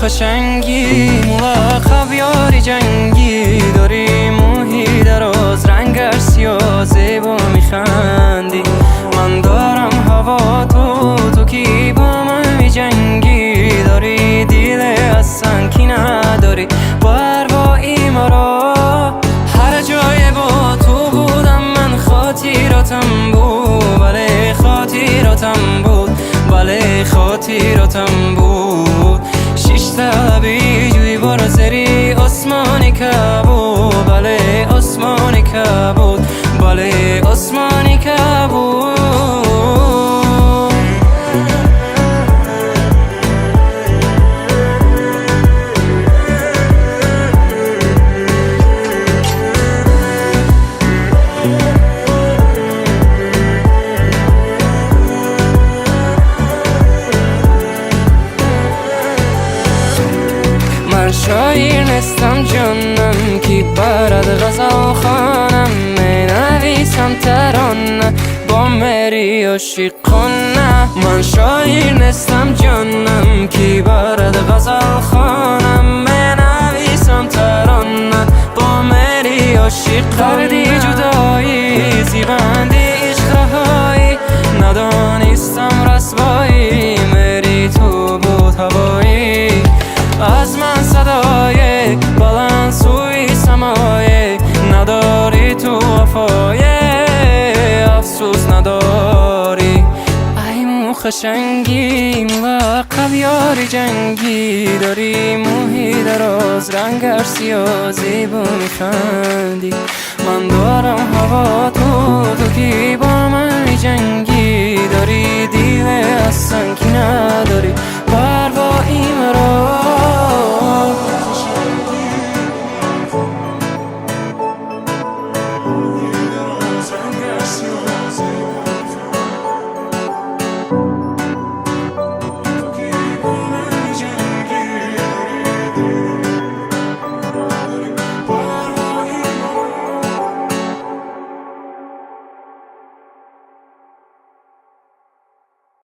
خشنگی ملقب یاری جنگی داری موهی دراز رنگ سیاه زیبا میخندی من دارم هوا تو کی با من میجنگی داری دیل اصلا کی نداری بروایی مرا هر جای با تو بودم من خاطراتم بود بله خاطراتم بود بله خاطراتم بود شیشتا بیجوی برزری آسمانی کبود بله آسمانی کبود بله آسمانی کبود من شاعر نیستم جانم کی برد غزل خوانم می نویسم ترانه با مری عاشقانه من شاعر نیستم جانم کی برد غزل خوانم می نویسم ترانه با مری عاشقانه کردی جدایی زیبندی عشق رهایی ندانستم رسوایی مری تو بود هوایی از من صدای بلند سوی سمای نداری تو وفای افسوس نداری ای مو خشنگی ملقب یاری جنگی داری موهی دراز رنگ سیاه زیبا میخندی